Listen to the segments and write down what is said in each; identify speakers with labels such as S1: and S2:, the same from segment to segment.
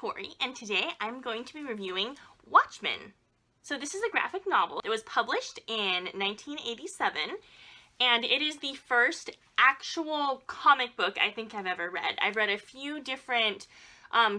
S1: Tori, and today I'm going to be reviewing Watchmen. So this is a graphic novel. It was published in 1987, and it is the first actual comic book I think I've ever read. I've read a few different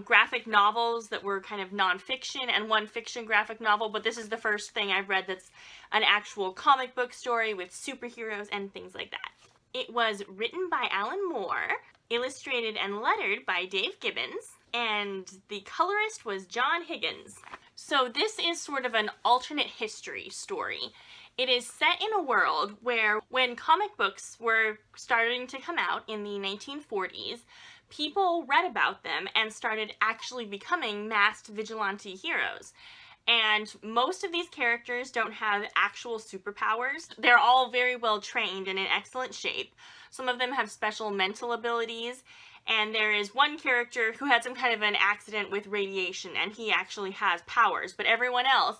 S1: graphic novels that were kind of nonfiction and one fiction graphic novel, but this is the first thing I've read that's an actual comic book story with superheroes and things like that. It was written by Alan Moore, illustrated and lettered by Dave Gibbons, and the colorist was John Higgins. So this is sort of an alternate history story. It is set in a world where when comic books were starting to come out in the 1940s, people read about them and started actually becoming masked vigilante heroes. And most of these characters don't have actual superpowers. They're all very well trained and in excellent shape. Some of them have special mental abilities, and there is one character who had some kind of an accident with radiation, and he actually has powers, but everyone else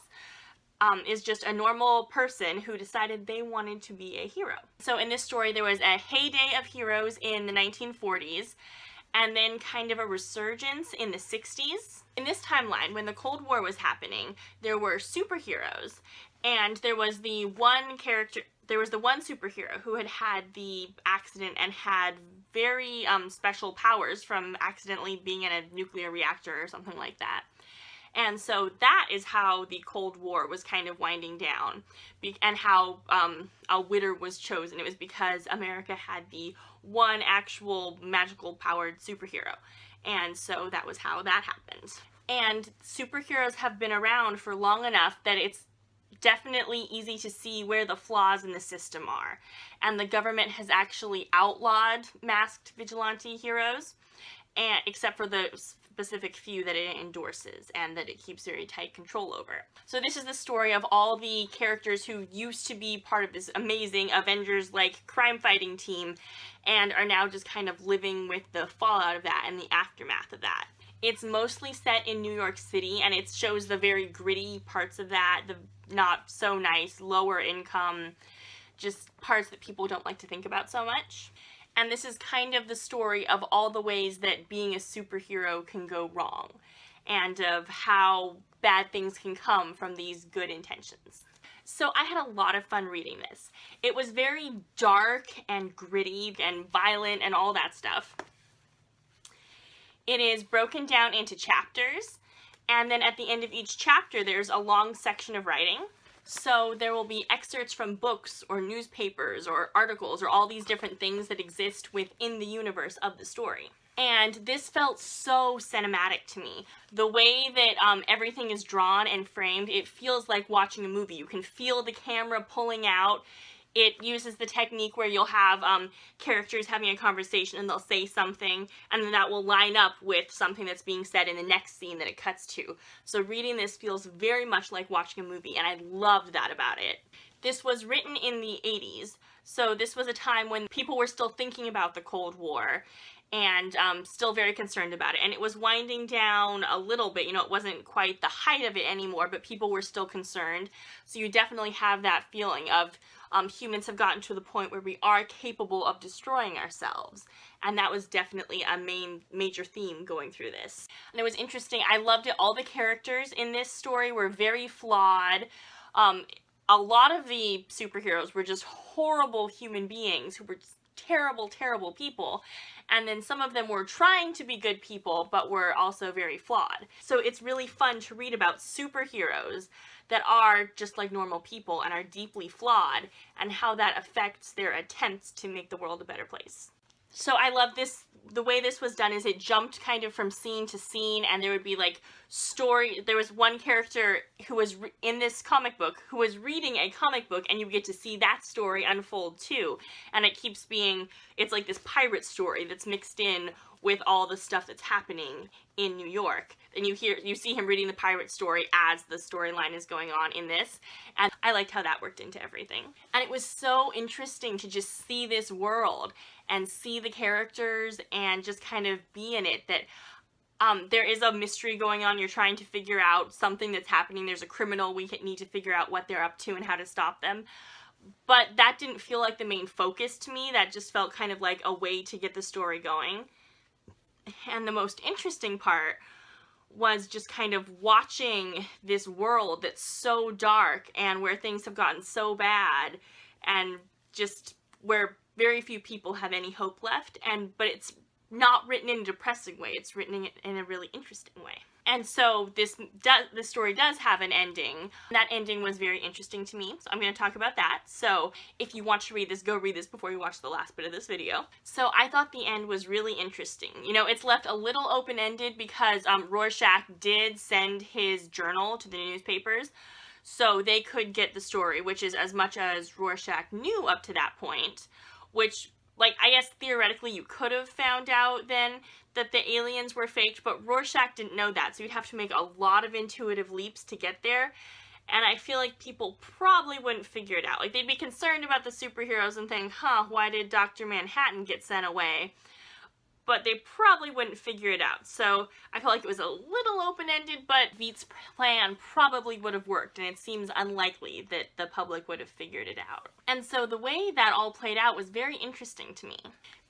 S1: is just a normal person who decided they wanted to be a hero. So in this story, there was a heyday of heroes in the 1940s, and then kind of a resurgence in the 60s. In this timeline, when the Cold War was happening, there were superheroes, and there was the one superhero who had had the accident and had very special powers from accidentally being in a nuclear reactor or something like that. And so that is how the Cold War was kind of winding down, and how a winner was chosen. It was because America had the one actual magical powered superhero. And so that was how that happened. And superheroes have been around for long enough that it's definitely easy to see where the flaws in the system are. And the government has actually outlawed masked vigilante heroes, and except for the specific few that it endorses and that it keeps very tight control over. So this is the story of all the characters who used to be part of this amazing Avengers-like crime-fighting team and are now just kind of living with the fallout of that and the aftermath of that. It's mostly set in New York City, and it shows the very gritty parts of that, the not so nice, lower income, just parts that people don't like to think about so much. And this is kind of the story of all the ways that being a superhero can go wrong, and of how bad things can come from these good intentions. So I had a lot of fun reading this. It was very dark and gritty and violent and all that stuff. It is broken down into chapters, and then at the end of each chapter there's a long section of writing. So there will be excerpts from books or newspapers or articles or all these different things that exist within the universe of the story. And this felt so cinematic to me. The way that everything is drawn and framed, it feels like watching a movie. You can feel the camera pulling out. It uses the technique where you'll have characters having a conversation and they'll say something, and then that will line up with something that's being said in the next scene that it cuts to. So reading this feels very much like watching a movie, and I loved that about it. This was written in the 80s, so this was a time when people were still thinking about the Cold War and still very concerned about it. And it was winding down a little bit, you know, it wasn't quite the height of it anymore, but people were still concerned. So you definitely have that feeling of humans have gotten to the point where we are capable of destroying ourselves. And that was definitely a major theme going through this. And it was interesting, I loved it. All the characters in this story were very flawed. A lot of the superheroes were just horrible human beings who were just terrible, terrible people, and then some of them were trying to be good people, but were also very flawed. So it's really fun to read about superheroes that are just like normal people and are deeply flawed, and how that affects their attempts to make the world a better place. So I love this. The way this was done is it jumped kind of from scene to scene, and there would be like there was one character who was in this comic book who was reading a comic book, and you get to see that story unfold too. And it keeps being, it's like this pirate story that's mixed in with all the stuff that's happening in New York. And you see him reading the pirate story as the storyline is going on in this. And I liked how that worked into everything. And it was so interesting to just see this world and see the characters and just kind of be in it, that there is a mystery going on. You're trying to figure out something that's happening. There's a criminal. We need to figure out what they're up to and how to stop them. But that didn't feel like the main focus to me. That just felt kind of like a way to get the story going. And the most interesting part was just kind of watching this world that's so dark and where things have gotten so bad and just where very few people have any hope left, but it's not written in a depressing way, it's written in a really interesting way. And so this story does have an ending. That ending was very interesting to me, so I'm going to talk about that. So if you want to read this, go read this before you watch the last bit of this video. So I thought the end was really interesting. You know, it's left a little open-ended because Rorschach did send his journal to the newspapers, so they could get the story, which is as much as Rorschach knew up to that point, which, like, I guess theoretically you could have found out then that the aliens were faked, but Rorschach didn't know that, so you'd have to make a lot of intuitive leaps to get there, and I feel like people probably wouldn't figure it out. Like, they'd be concerned about the superheroes and think, why did Dr. Manhattan get sent away? But they probably wouldn't figure it out. So I felt like it was a little open-ended, but Veidt's plan probably would have worked, and it seems unlikely that the public would have figured it out. And so the way that all played out was very interesting to me,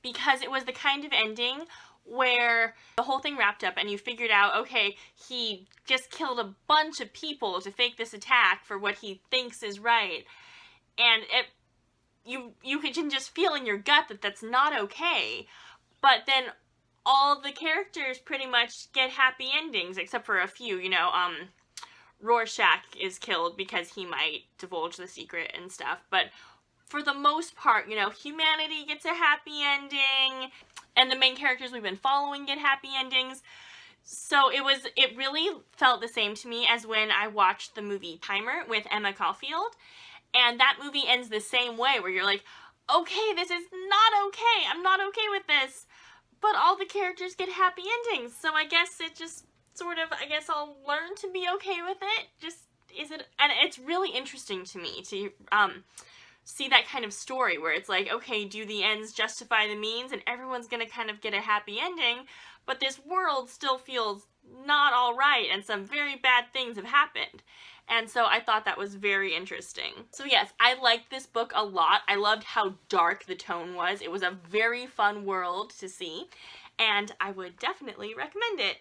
S1: because it was the kind of ending where the whole thing wrapped up and you figured out, okay, he just killed a bunch of people to fake this attack for what he thinks is right, and you can just feel in your gut that that's not okay. But then all the characters pretty much get happy endings, except for a few, you know, Rorschach is killed because he might divulge the secret and stuff, but for the most part, you know, humanity gets a happy ending, and the main characters we've been following get happy endings. So it really felt the same to me as when I watched the movie Timer with Emma Caulfield, and that movie ends the same way, where you're like, okay, this is not okay, I'm not okay with this, but all the characters get happy endings, so I guess it just sort of, I guess I'll learn to be okay with it. And it's really interesting to me to see that kind of story where it's like, okay, do the ends justify the means, and everyone's gonna kind of get a happy ending, but this world still feels not all right, and some very bad things have happened. And so I thought that was very interesting. So yes, I liked this book a lot. I loved how dark the tone was. It was a very fun world to see, and I would definitely recommend it.